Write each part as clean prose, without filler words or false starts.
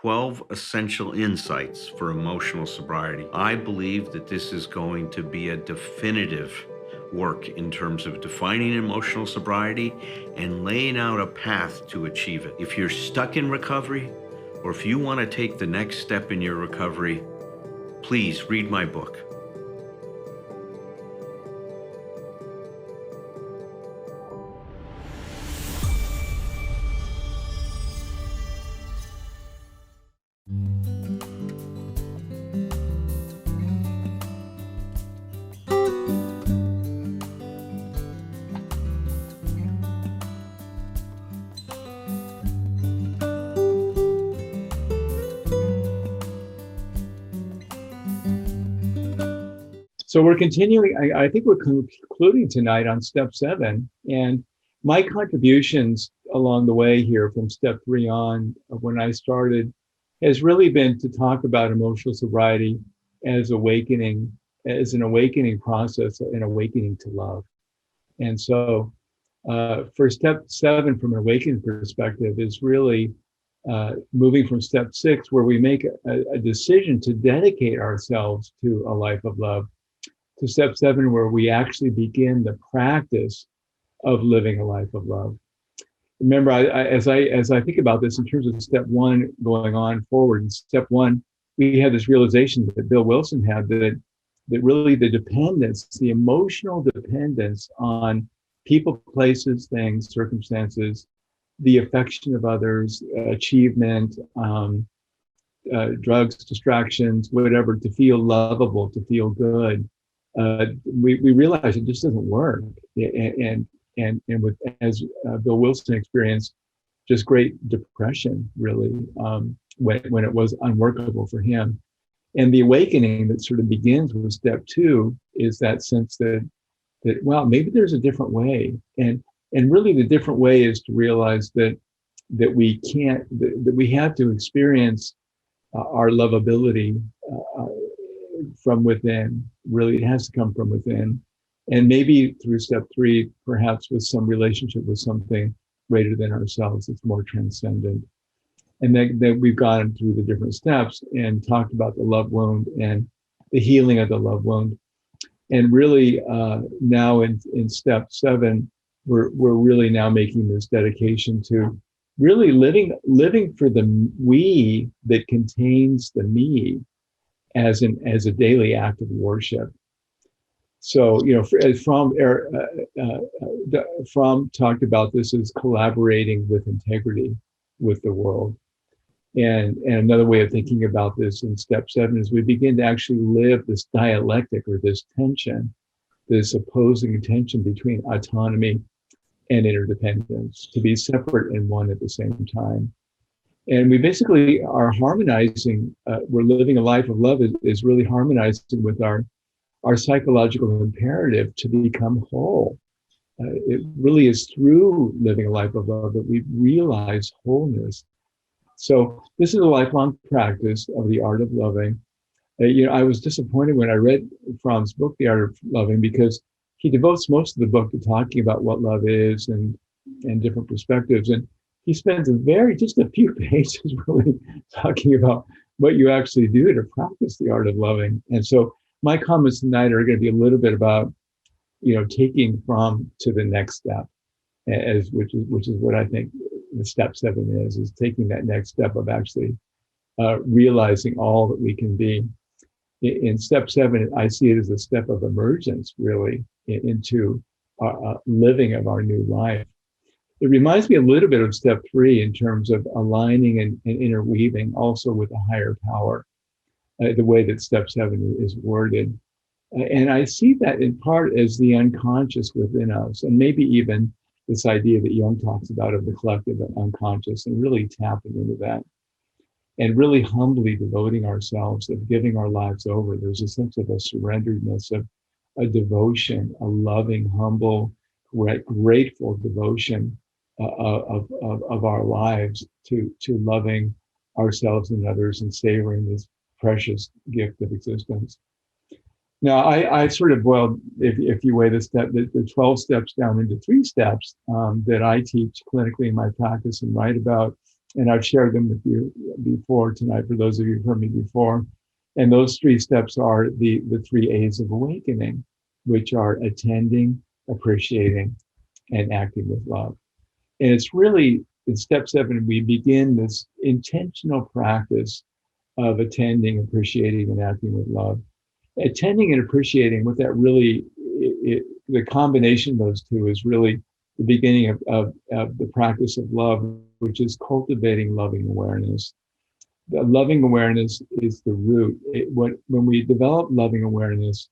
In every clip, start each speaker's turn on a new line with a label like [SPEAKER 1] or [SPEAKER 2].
[SPEAKER 1] 12 essential insights for emotional sobriety. I believe that this is going to be a definitive work in terms of defining emotional sobriety and laying out a path to achieve it. If you're stuck in recovery, or if you want to take the next step in your recovery, please read my book.
[SPEAKER 2] So we're continuing, I think we're concluding tonight on step 7. And my contributions along the way here from step 3 on, when I started, has really been to talk about emotional sobriety as awakening, as an awakening process, an awakening to love. And so for step 7, from an awakening perspective, is really moving from step 6, where we make a decision to dedicate ourselves to a life of love, to step 7, where we actually begin the practice of living a life of love. Remember, as I think about this in terms of step 1 going on forward, in step 1, we had this realization that Bill Wilson had, that really the dependence, the emotional dependence on people, places, things, circumstances, the affection of others, achievement, drugs, distractions, whatever, to feel lovable, to feel good. We realize it just doesn't work, and with, as Bill Wilson experienced, just great depression, really, when it was unworkable for him. And the awakening that sort of begins with step 2 is that sense that well, maybe there's a different way, and really the different way is to realize that we can't, that we have to experience our lovability from within. Really, it has to come from within. And maybe through step 3, perhaps with some relationship with something greater than ourselves, it's more transcendent. And then we've gone through the different steps and talked about the love wound and the healing of the love wound. And really now in step 7, we're really now making this dedication to really living for the we that contains the me, as a daily act of worship. So, Fromm talked about this as collaborating with integrity with the world. And another way of thinking about this in step 7 is we begin to actually live this dialectic, or this tension, this opposing tension between autonomy and interdependence, to be separate and one at the same time. And we basically are harmonizing, we're living a life of love is really harmonizing with our psychological imperative to become whole. It really is through living a life of love that we realize wholeness. So this is a lifelong practice of the art of loving. I was disappointed when I read Fromm's book, The Art of Loving, because he devotes most of the book to talking about what love is and different perspectives. And he spends just a few pages really talking about what you actually do to practice the art of loving. And so my comments tonight are going to be a little bit about, taking Fromm to the next step, which is what I think the step 7 is taking that next step of actually realizing all that we can be. In step 7, I see it as a step of emergence, really, into living of our new life. It reminds me a little bit of step 3 in terms of aligning and interweaving also with a higher power, the way that step 7 is worded. And I see that in part as the unconscious within us, and maybe even this idea that Jung talks about of the collective unconscious, and really tapping into that and really humbly devoting ourselves, of giving our lives over. There's a sense of a surrenderedness, of a devotion, a loving, humble, grateful devotion of our lives to loving ourselves and others and savoring this precious gift of existence. Now, I sort of boiled, if you weigh the 12 steps down into 3 steps that I teach clinically in my practice and write about And I've shared them with you before tonight, for those of you who've heard me before. And those 3 steps are the 3 A's of awakening, which are attending, appreciating, and acting with love. And it's really in step 7, we begin this intentional practice of attending, appreciating, and acting with love. Attending and appreciating, what that really, the combination of those 2 is really the beginning of the practice of love, which is cultivating loving awareness. The loving awareness is the root. When we develop loving awareness,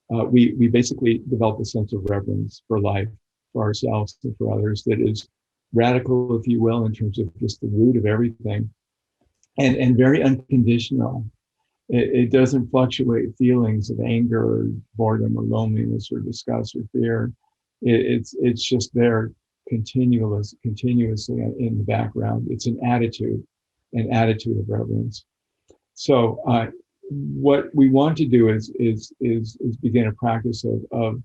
[SPEAKER 2] we basically develop a sense of reverence for life, for ourselves, and for others that is radical, if you will, in terms of just the root of everything, and very unconditional. It doesn't fluctuate feelings of anger or boredom or loneliness or disgust or fear. It's just there continuously in the background. It's an attitude of reverence. So what we want to do is begin a practice of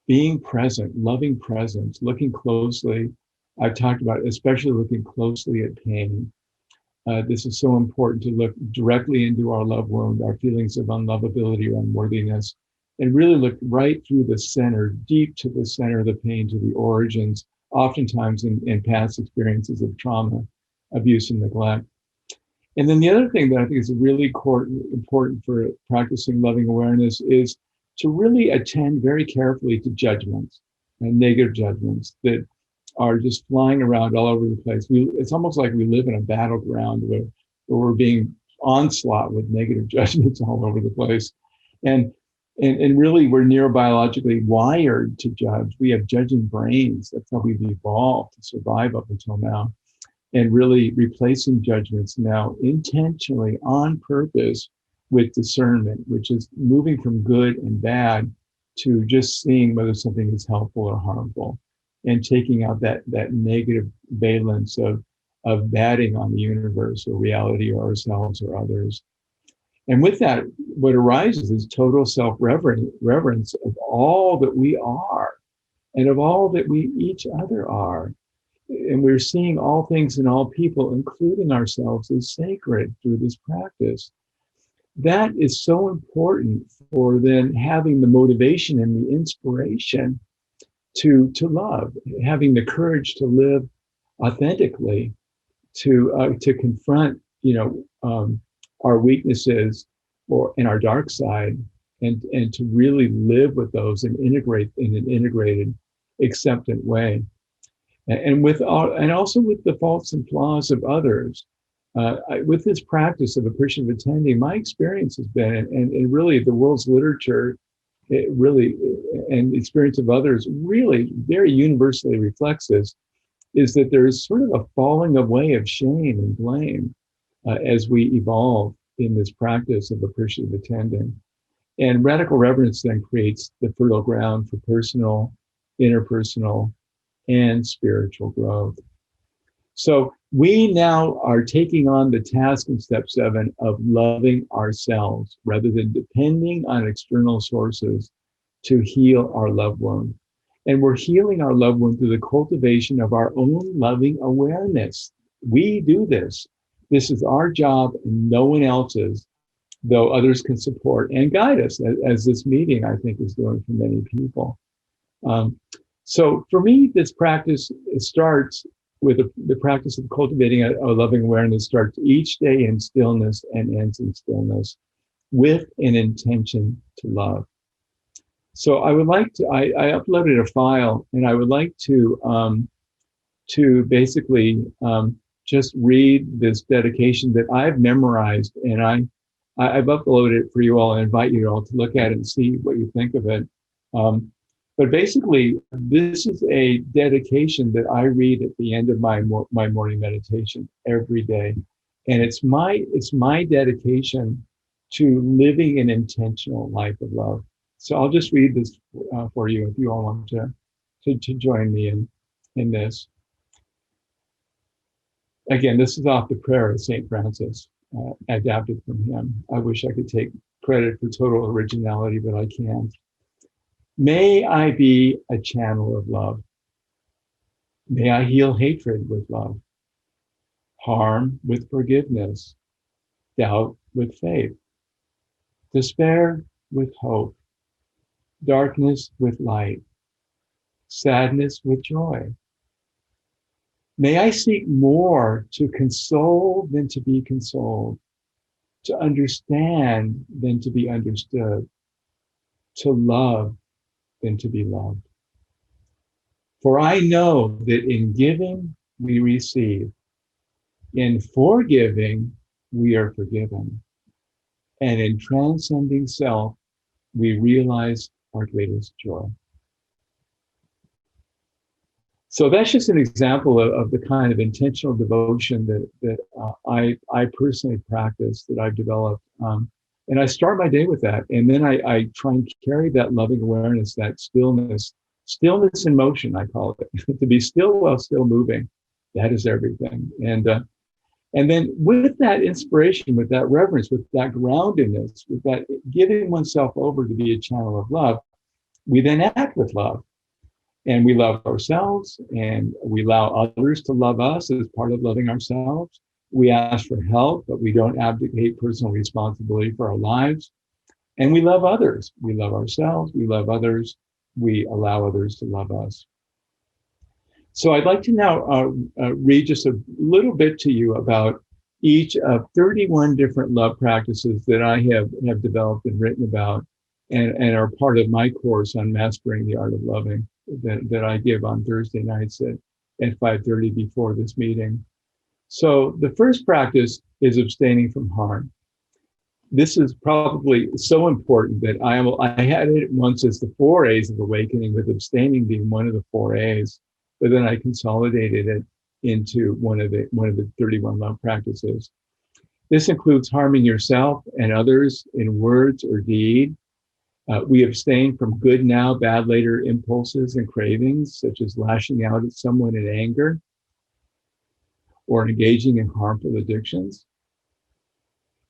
[SPEAKER 2] being present, loving presence, looking closely. I've talked about especially looking closely at pain. This is so important to look directly into our love wound, our feelings of unlovability or unworthiness, and really look right through the center, deep to the center of the pain, to the origins, oftentimes in past experiences of trauma, abuse, and neglect. And then the other thing that I think is really important for practicing loving awareness is to really attend very carefully to judgments and negative judgments that are just flying around all over the place. It's almost like we live in a battleground where we're being onslaught with negative judgments all over the place. And really, we're neurobiologically wired to judge. We have judging brains. That's how we've evolved to survive up until now. And really replacing judgments now intentionally on purpose with discernment, which is moving from good and bad to just seeing whether something is helpful or harmful, and taking out that negative valence of batting on the universe or reality or ourselves or others. And with that, what arises is total self-reverence of all that we are and of all that we each other are. And we're seeing all things and all people, including ourselves, as sacred through this practice. That is so important for then having the motivation and the inspiration to love, having the courage to live authentically, to confront, our weaknesses and our dark side, and to really live with those and integrate in an integrated, acceptant way. And also with the faults and flaws of others. With this practice of appreciative attending, my experience has been, and really the world's literature, and the experience of others really very universally reflects this, is that there is sort of a falling away of shame and blame as we evolve in this practice of appreciative attending. And radical reverence then creates the fertile ground for personal, interpersonal, and spiritual growth. So we now are taking on the task in step 7 of loving ourselves rather than depending on external sources to heal our love wound. And we're healing our love wound through the cultivation of our own loving awareness. We do this. This is our job and no one else's, though others can support and guide us, as this meeting, I think, is doing for many people. So for me, this practice starts with the practice of cultivating a loving awareness, starts each day in stillness and ends in stillness with an intention to love. So I would like to, I uploaded a file, and I would like to basically just read this dedication that I've memorized, and I've uploaded it for you all and invite you all to look at it and see what you think of it. But basically, this is a dedication that I read at the end of my morning meditation every day. And it's my dedication to living an intentional life of love. So I'll just read this for you if you all want to join me in this. Again, this is off the prayer of St. Francis, adapted from him. I wish I could take credit for total originality, but I can't. May I be a channel of love. May I heal hatred with love. harm with forgiveness, doubt with faith, despair with hope, darkness with light, sadness with joy. May I seek more to console than to be consoled, to understand than to be understood, to love than to be loved. For I know that in giving we receive, in forgiving we are forgiven, and in transcending self we realize our greatest joy. So that's just an example of the kind of intentional devotion that I personally practice, that I've developed. And I start my day with that. And then I try and carry that loving awareness, that stillness in motion, I call it, to be still while still moving. That is everything. And then with that inspiration, with that reverence, with that groundedness, with that giving oneself over to be a channel of love, we then act with love. And we love ourselves, and we allow others to love us as part of loving ourselves. We ask for help, but we don't abdicate personal responsibility for our lives. And we love others. We love ourselves. We love others. We allow others to love us. So I'd like to now read just a little bit to you about each of 31 different love practices that I have developed and written about, and are part of my course on Mastering the Art of Loving that I give on Thursday nights at 5:30 before this meeting. So the first practice is abstaining from harm. This is probably so important that I had it once as the 4 A's of awakening, with abstaining being one of the 4 A's, but then I consolidated it into one of the 31 love practices. This includes harming yourself and others in words or deed. We abstain from good now, bad later impulses and cravings, such as lashing out at someone in anger or engaging in harmful addictions.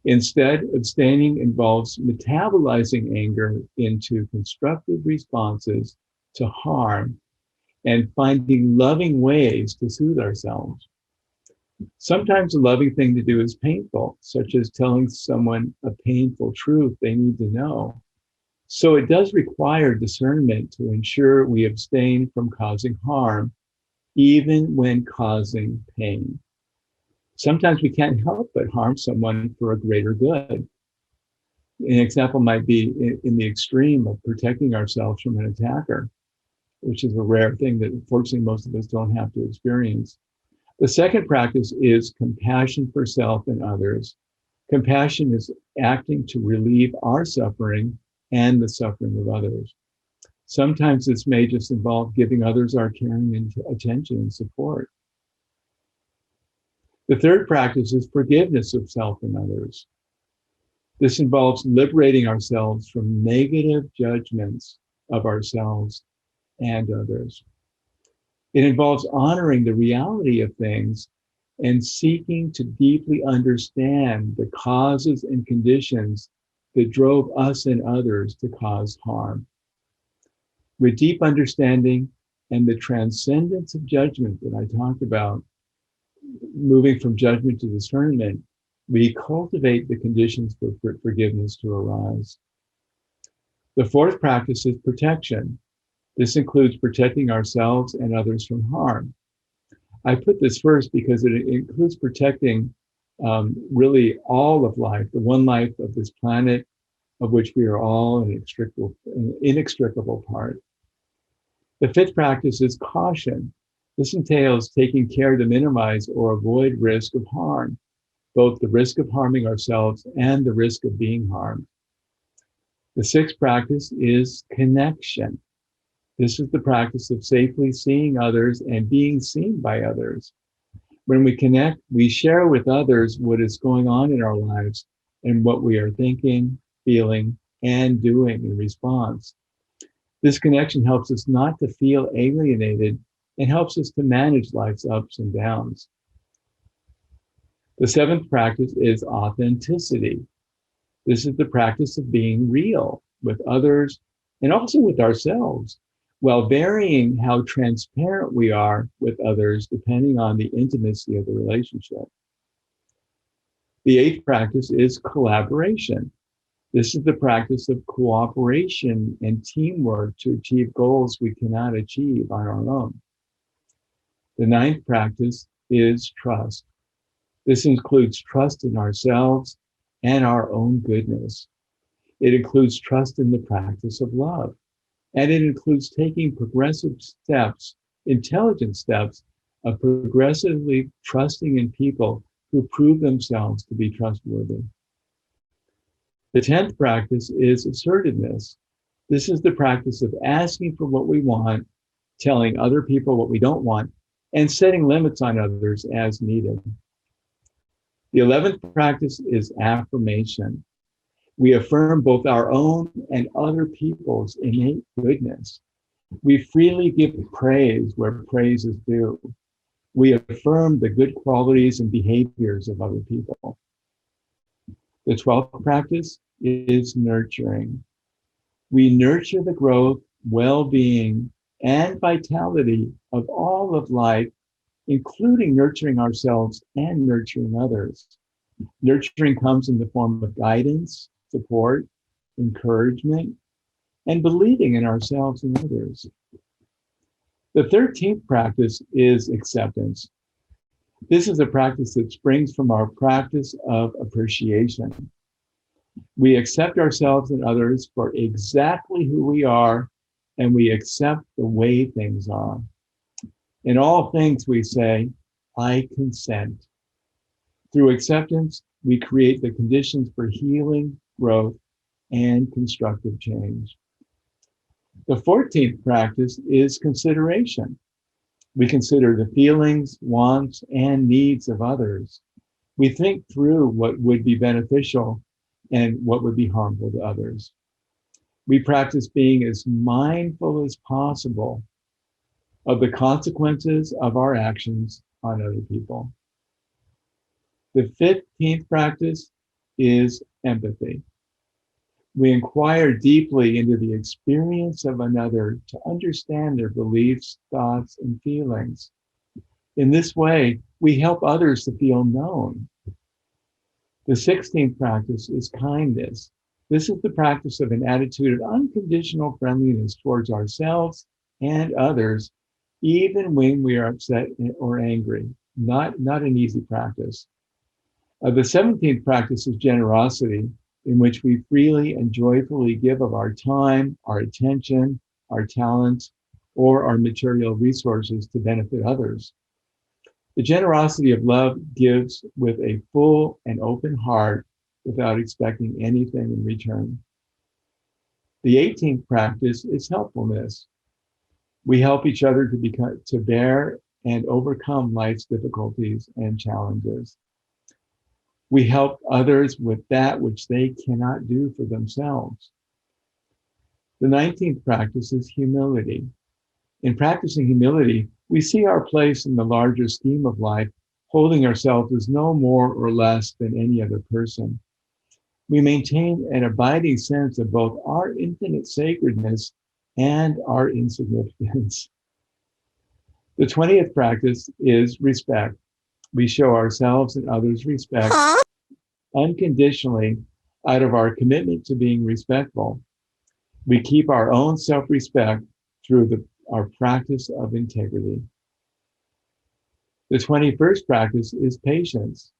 [SPEAKER 2] Instead, abstaining involves metabolizing anger into constructive responses to harm and finding loving ways to soothe ourselves. Sometimes a loving thing to do is painful, such as telling someone a painful truth they need to know. So it does require discernment to ensure we abstain from causing harm, even when causing pain. Sometimes we can't help but harm someone for a greater good. An example might be in the extreme of protecting ourselves from an attacker, which is a rare thing that unfortunately most of us don't have to experience. The second practice is compassion for self and others. Compassion is acting to relieve our suffering and the suffering of others. Sometimes this may just involve giving others our caring and attention and support. The third practice is forgiveness of self and others. This involves liberating ourselves from negative judgments of ourselves and others. It involves honoring the reality of things and seeking to deeply understand the causes and conditions that drove us and others to cause harm. With deep understanding and the transcendence of judgment that I talked about, moving from judgment to discernment, we cultivate the conditions for forgiveness to arise. The fourth practice is protection. This includes protecting ourselves and others from harm. I put this first because it includes protecting really all of life, the one life of this planet, of which we are all an inextricable part. The fifth practice is caution. This entails taking care to minimize or avoid risk of harm, both the risk of harming ourselves and the risk of being harmed. The sixth practice is connection. This is the practice of safely seeing others and being seen by others. When we connect, we share with others what is going on in our lives and what we are thinking, feeling, and doing in response. This connection helps us not to feel alienated and helps us to manage life's ups and downs. The seventh practice is authenticity. This is the practice of being real with others and also with ourselves, while varying how transparent we are with others depending on the intimacy of the relationship. The eighth practice is collaboration. This is the practice of cooperation and teamwork to achieve goals we cannot achieve on our own. The ninth practice is trust. This includes trust in ourselves and our own goodness. It includes trust in the practice of love. And it includes taking progressive steps, intelligent steps of progressively trusting in people who prove themselves to be trustworthy. The 10th practice is assertiveness. This is the practice of asking for what we want, telling other people what we don't want, and setting limits on others as needed. The 11th practice is affirmation. We affirm both our own and other people's innate goodness. We freely give praise where praise is due. We affirm the good qualities and behaviors of other people. The 12th practice is nurturing. We nurture the growth, well-being, and vitality of all of life, including nurturing ourselves and nurturing others. Nurturing comes in the form of guidance, support, encouragement, and believing in ourselves and others. The 13th practice is acceptance. This is a practice that springs from our practice of appreciation. We accept ourselves and others for exactly who we are, and we accept the way things are. In all things, we say, I consent. Through acceptance, we create the conditions for healing, growth, and constructive change. The 14th practice is consideration. We consider the feelings, wants, and needs of others. We think through what would be beneficial and what would be harmful to others. We practice being as mindful as possible of the consequences of our actions on other people. The 15th practice is empathy. We inquire deeply into the experience of another to understand their beliefs, thoughts, and feelings. In this way, we help others to feel known. The 16th practice is kindness. This is the practice of an attitude of unconditional friendliness towards ourselves and others, even when we are upset or angry. Not an easy practice. The 17th practice is generosity, in which we freely and joyfully give of our time, our attention, our talents, or our material resources to benefit others. The generosity of love gives with a full and open heart without expecting anything in return. The 18th practice is helpfulness. We help each other to bear and overcome life's difficulties and challenges. We help others with that which they cannot do for themselves. The 19th practice is humility. In practicing humility, we see our place in the larger scheme of life, holding ourselves as no more or less than any other person. We maintain an abiding sense of both our infinite sacredness and our insignificance. The 20th practice is respect. We show ourselves and others respect unconditionally out of our commitment to being respectful. We keep our own self-respect through our practice of integrity. The 21st practice is patience.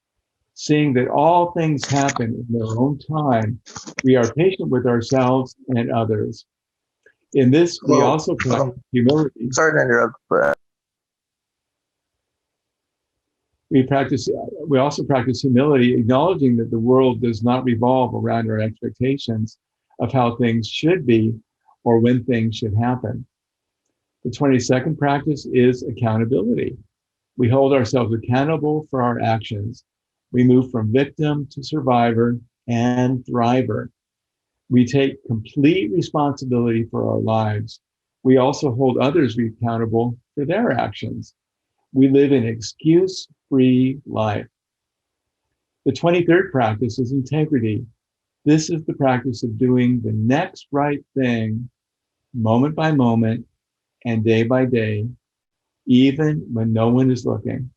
[SPEAKER 2] Seeing that all things happen in their own time, we are patient with ourselves and others. In this, we also practice humility.
[SPEAKER 3] Sorry to interrupt, but
[SPEAKER 2] We also practice humility, acknowledging that the world does not revolve around our expectations of how things should be or when things should happen. The 22nd practice is accountability. We hold ourselves accountable for our actions. We move from victim to survivor and thriver. We take complete responsibility for our lives. We also hold others accountable for their actions. We live an excuse-free life. The 23rd practice is integrity. This is the practice of doing the next right thing, moment by moment and day by day, even when no one is looking.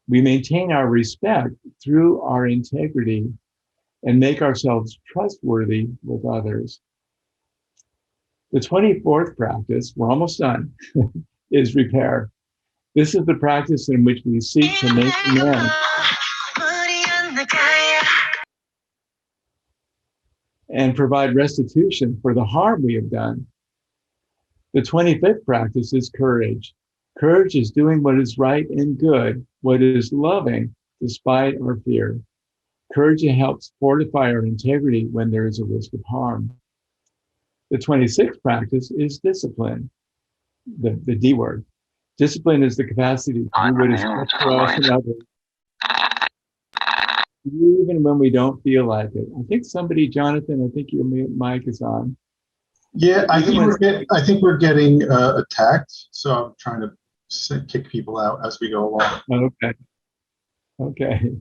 [SPEAKER 2] We maintain our respect through our integrity and make ourselves trustworthy with others. The 24th practice, we're almost done, is repair. This is the practice in which we seek to make amends and provide restitution for the harm we have done. The 25th practice is courage. Courage is doing what is right and good, what is loving despite our fear. Courage helps fortify our integrity when there is a risk of harm. The 26th practice is discipline, the D word. Discipline is the capacity to do what is best for us and others, even when we don't feel like it. I think somebody, Jonathan, I think your mic is on.
[SPEAKER 3] Yeah, I think we're getting attacked, so I'm trying to kick people out as we go along.
[SPEAKER 2] Okay.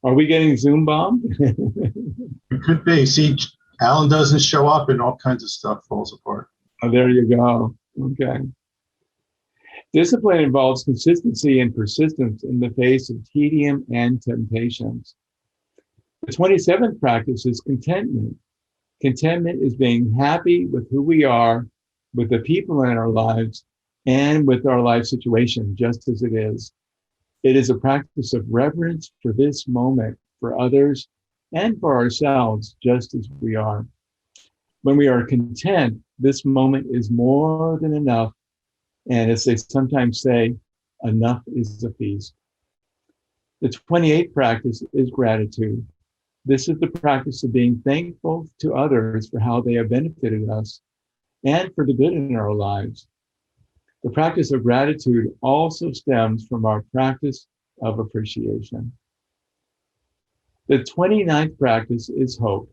[SPEAKER 2] Are we getting Zoom bombed?
[SPEAKER 3] It could be. See, Alan doesn't show up and all kinds of stuff falls apart.
[SPEAKER 2] Oh, there you go. Okay. Discipline involves consistency and persistence in the face of tedium and temptations. The 27th practice is contentment. Contentment is being happy with who we are, with the people in our lives, and with our life situation, just as it is. It is a practice of reverence for this moment, for others, and for ourselves, just as we are. When we are content, this moment is more than enough. And as they sometimes say, enough is a feast. The 28th practice is gratitude. This is the practice of being thankful to others for how they have benefited us and for the good in our lives. The practice of gratitude also stems from our practice of appreciation. The 29th practice is hope.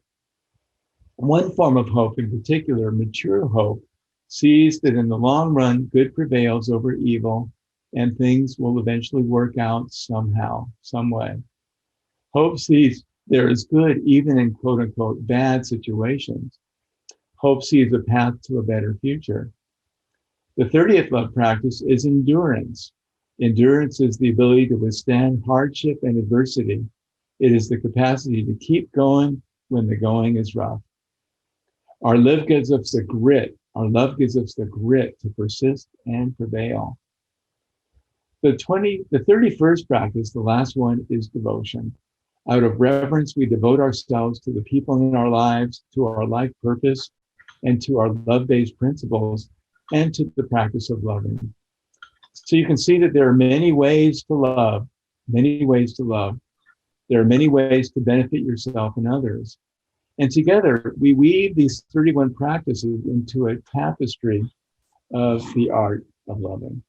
[SPEAKER 2] One form of hope in particular, mature hope, sees that in the long run, good prevails over evil and things will eventually work out somehow, some way. Hope sees there is good even in quote unquote bad situations. Hope sees a path to a better future. The 30th love practice is endurance. Endurance is the ability to withstand hardship and adversity. It is the capacity to keep going when the going is rough. Our love gives us the grit. Our love gives us the grit to persist and prevail. The 31st practice, the last one, is devotion. Out of reverence, we devote ourselves to the people in our lives, to our life purpose, and to our love-based principles, and to the practice of loving. So you can see that there are many ways to love, many ways to love. There are many ways to benefit yourself and others. And together, we weave these 31 practices into a tapestry of the art of loving.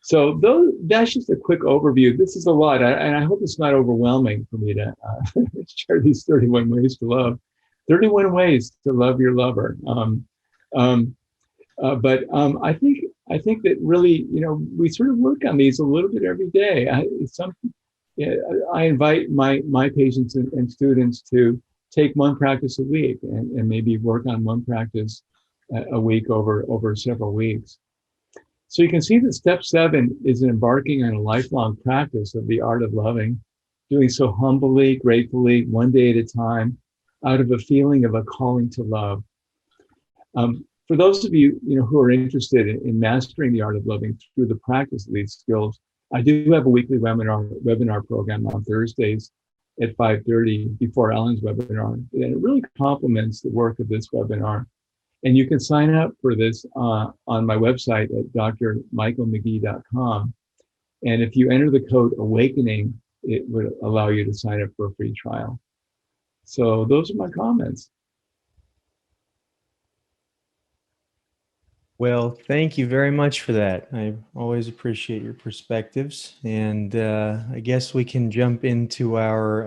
[SPEAKER 2] So that's just a quick overview. This is a lot, and I hope it's not overwhelming for me to share these 31 ways to love. 31 ways to love your lover. But I think that really, we sort of work on these a little bit every day. I invite my patients and students to take one practice a week and maybe work on one practice a week over several weeks. So you can see that step 7 is embarking on a lifelong practice of the art of loving, doing so humbly, gratefully, one day at a time, out of a feeling of a calling to love. For those of you, who are interested in mastering the art of loving through the practice of these skills, I do have a weekly webinar program on Thursdays at 5:30 before Ellen's webinar. And it really complements the work of this webinar. And you can sign up for this on my website at drmichaelmcgee.com. And if you enter the code AWAKENING, it would allow you to sign up for a free trial. So those are my comments.
[SPEAKER 4] Well, thank you very much for that. I always appreciate your perspectives. And I guess we can jump into our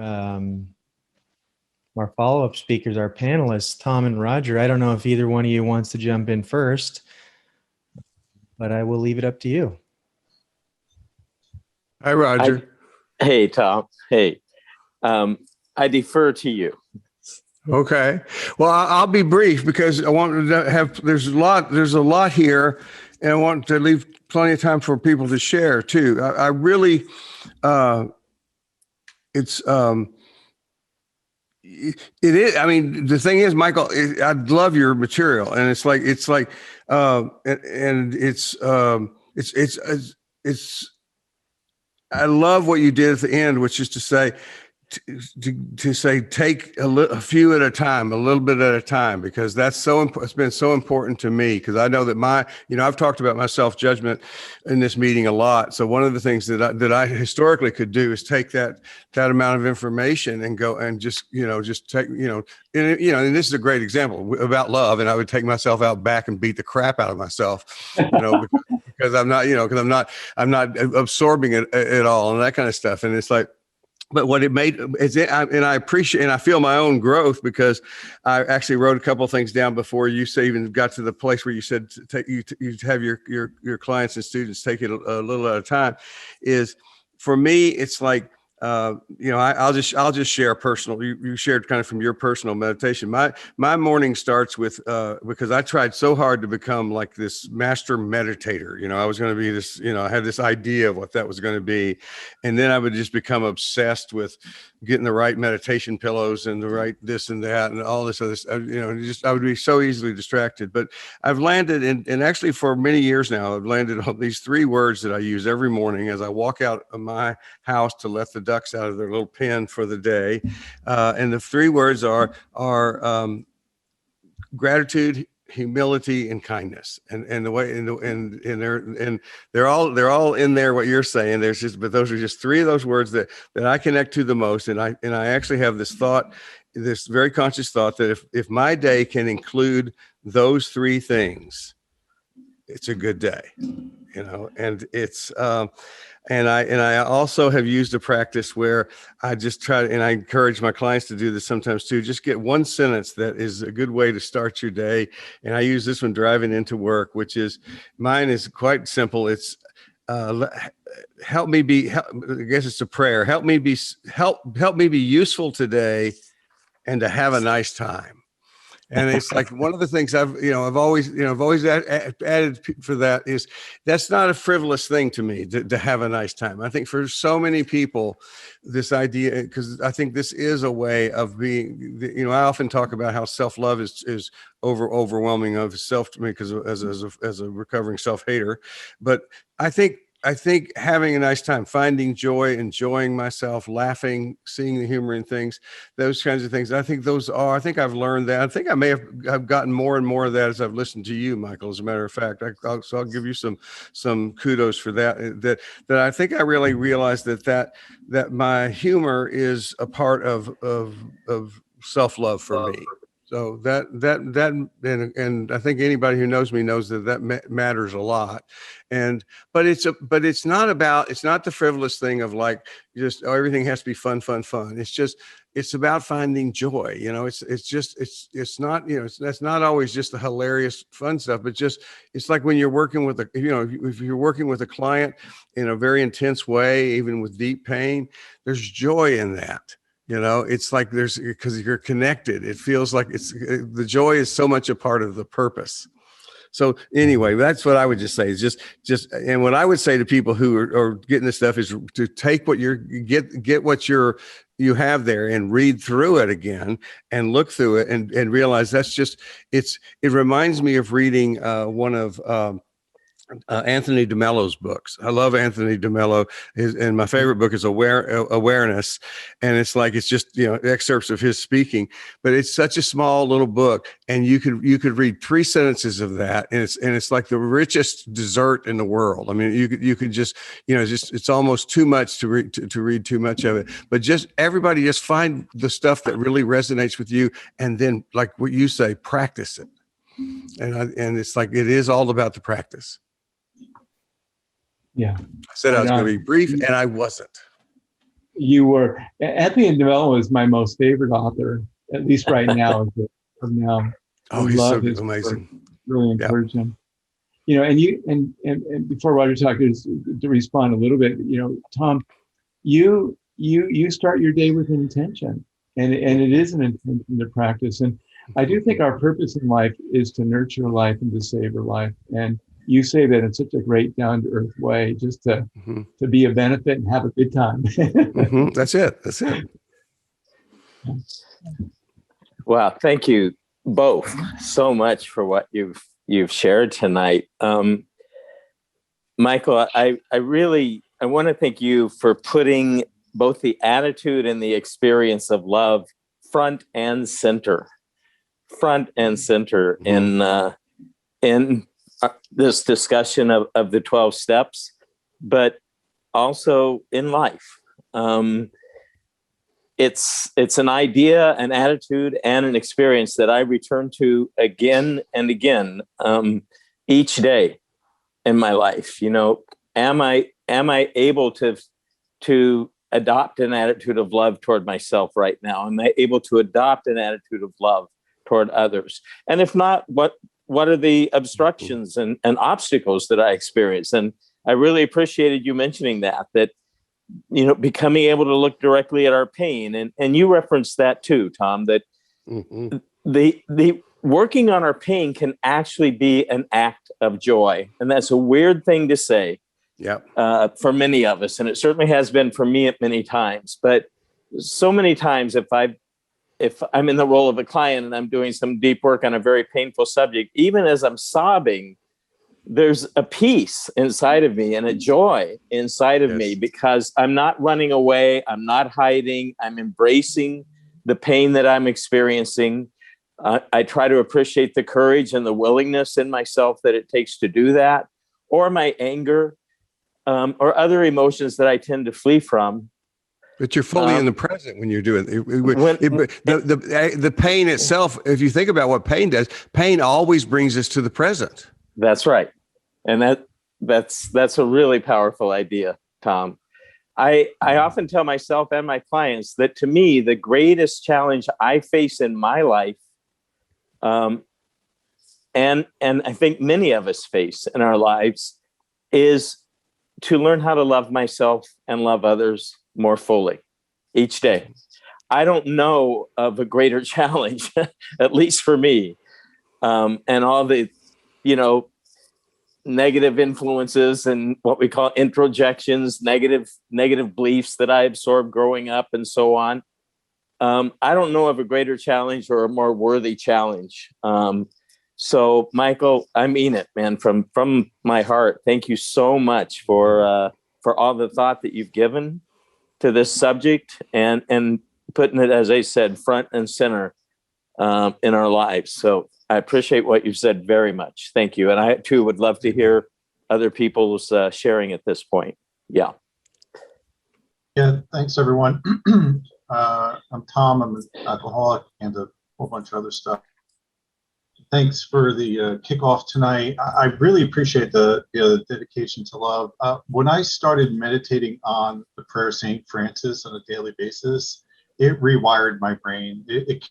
[SPEAKER 4] follow-up speakers, our panelists, Tom and Roger. I don't know if either one of you wants to jump in first, but I will leave it up to you.
[SPEAKER 5] Hi, Roger.
[SPEAKER 6] Hey, Tom. Hey, I defer to you.
[SPEAKER 5] Okay. Well, I'll be brief because I want to have, there's a lot here. and I want to leave plenty of time for people to share too. I really, it's, it is. I mean, the thing is, Michael, I love your material, and it's like, and it's. I love what you did at the end, which is to say, to say take a few at a time, a little bit at a time, because that's so it's been so important to me, because I know that I've talked about my self-judgment in this meeting a lot. So one of the things that I historically could do is take that amount of information and go and just take, and this is a great example about love. And I would take myself out back and beat the crap out of myself, because I'm not absorbing it at all and that kind of stuff. And it's like, but what it made is, and I appreciate, and I feel my own growth, because I actually wrote a couple of things down before you even got to the place where you said you have your clients and students take it a little at a time. Is for me, it's like, I'll just share personal. You shared kind of from your personal meditation. My morning starts with because I tried so hard to become like this master meditator. I was going to be this. I had this idea of what that was going to be, and then I would just become obsessed with getting the right meditation pillows and the right this and that and all this other stuff. I would be so easily distracted. But I've landed and actually for many years now, I've landed on these 3 words that I use every morning as I walk out of my house to let the ducks out of their little pen for the day. And the 3 words are gratitude, humility, and kindness. And the way and they're all in there what you're saying. But those are just 3 of those words that I connect to the most. And I actually have this thought, this very conscious thought, that if my day can include those 3 things, it's a good day. And it's and I also have used a practice where I just try to, and I encourage my clients to do this sometimes too, just get one sentence that is a good way to start your day. And I use this one driving into work, which is, mine is quite simple. It's help me be, I guess it's a prayer. Help me be useful today and to have a nice time. And it's like one of the things I've always added for that is, that's not a frivolous thing to me to have a nice time. I think for so many people, this idea, because I think this is a way of being, I often talk about how self-love is overwhelming of self to me, because as a recovering self-hater, but I think having a nice time, finding joy, enjoying myself, laughing, seeing the humor in things, those kinds of things. I think I've learned that. I think I may have gotten more and more of that as I've listened to you, Michael, as a matter of fact. So I'll give you some kudos for that I think I really realized that my humor is a part of self-love for me. So that and I think anybody who knows me knows that matters a lot. But it's not the frivolous thing of like just everything has to be fun. It's about finding joy. It's not, that's not always just the hilarious fun stuff, but just, it's like when you're working with if you're working with a client in a very intense way, even with deep pain, there's joy in that. It's like because you're connected. It feels like the joy is so much a part of the purpose. So anyway, that's what I would just say is just, and what I would say to people who are getting this stuff is to take what get what you have there and read through it again and look through it and realize it reminds me of reading one of, Anthony DeMello's books. I love Anthony DeMello, and my favorite book is Awareness. And it's just, excerpts of his speaking, but it's such a small little book. And you could read 3 sentences of that. And it's like the richest dessert in the world. I mean, you could just, it's almost too much to read too much of it, but everybody just find the stuff that really resonates with you. And then, like what you say, practice it. And it's like, it is all about the practice.
[SPEAKER 2] Yeah.
[SPEAKER 5] I said I was going to be brief, and I wasn't.
[SPEAKER 2] You were. Anthony DeMello is my most favorite author, at least right now.
[SPEAKER 5] Oh, he's so amazing.
[SPEAKER 2] Work. Really encourage him. And before Roger talked, to respond a little bit, Tom, you start your day with an intention, and it is an intention to practice. And I do think our purpose in life is to nurture life and to savor life. And you say that in such a great down-to-earth way, just to be a benefit and have a good time.
[SPEAKER 5] That's it. That's it.
[SPEAKER 6] Wow, thank you both so much for what you've shared tonight. Michael, I want to thank you for putting both the attitude and the experience of love front and center in this discussion of the 12 steps, but also in life. It's an idea, an attitude, and an experience that I return to again and again each day in my life. You know, am I able to adopt an attitude of love toward myself right now? Am I able to adopt an attitude of love toward others? And if not, what are the obstructions and obstacles that I experience? And I really appreciated you mentioning that, you know, becoming able to look directly at our pain. And you referenced that too, Tom, that the working on our pain can actually be an act of joy. And that's a weird thing to say. For many of us, and it certainly has been for me at many times. But so many times, if I'm in the role of a client and I'm doing some deep work on a very painful subject, even as I'm sobbing, there's a peace inside of me and a joy inside of me, because I'm not running away, I'm not hiding, I'm embracing the pain that I'm experiencing. I try to appreciate the courage and the willingness in myself that it takes to do that, or my anger. Or other emotions that I tend to flee from.
[SPEAKER 5] But you're fully in the present when you're doing it. The pain itself, if you think about what pain does, pain always brings us to the present.
[SPEAKER 6] That's right. And that's a really powerful idea, Tom. I often tell myself and my clients that, to me, the greatest challenge I face in my life, and I think many of us face in our lives, is to learn how to love myself and love others more fully each day. I don't know of a greater challenge, at least for me, and all the, you know, negative influences and what we call introjections, negative beliefs that I absorbed growing up and so on. I don't know of a greater challenge or a more worthy challenge. So, Michael, I mean it, man, from my heart. Thank you so much for all the thought that you've given to this subject and putting it, as I said, front and center in our lives. So I appreciate what you've said very much. Thank you. And I, too, would love to hear other people's sharing at this point. Yeah.
[SPEAKER 3] Yeah, thanks, everyone. I'm Tom. I'm an alcoholic and a whole bunch of other stuff. Thanks for the kickoff tonight. I really appreciate the dedication to love. When I started meditating on the prayer of St. Francis on a daily basis, it rewired my brain. It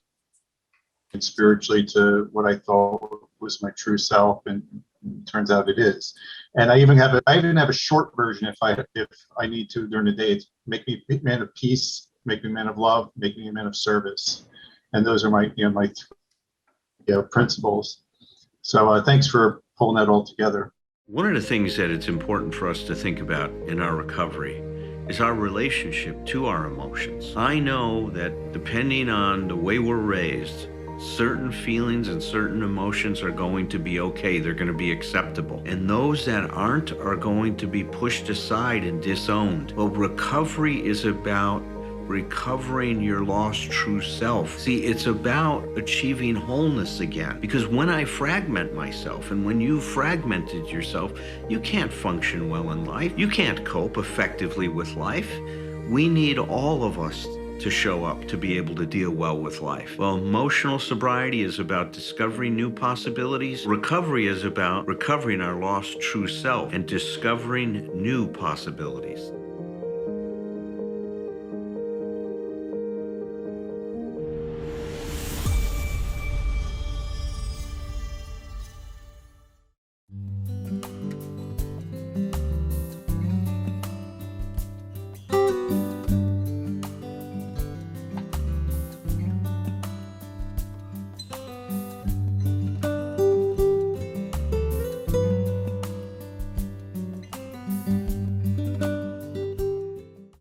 [SPEAKER 3] spiritually to what I thought was my true self, and it turns out it is. And I even have a short version if I need to during the day. It's make me a man of peace, make me a man of love, make me a man of service, and those are my principles. So thanks for pulling that all together.
[SPEAKER 1] One of the things that it's important for us to think about in our recovery is our relationship to our emotions. I know that depending on the way we're raised, certain feelings and certain emotions are going to be okay. They're going to be acceptable. And those that aren't are going to be pushed aside and disowned. But recovery is about recovering your lost true self. See, it's about achieving wholeness again. Because when I fragment myself, and when you fragmented yourself, you can't function well in life. You can't cope effectively with life. We need all of us to show up to be able to deal well with life. Well, emotional sobriety is about discovering new possibilities. Recovery is about recovering our lost true self and discovering new possibilities.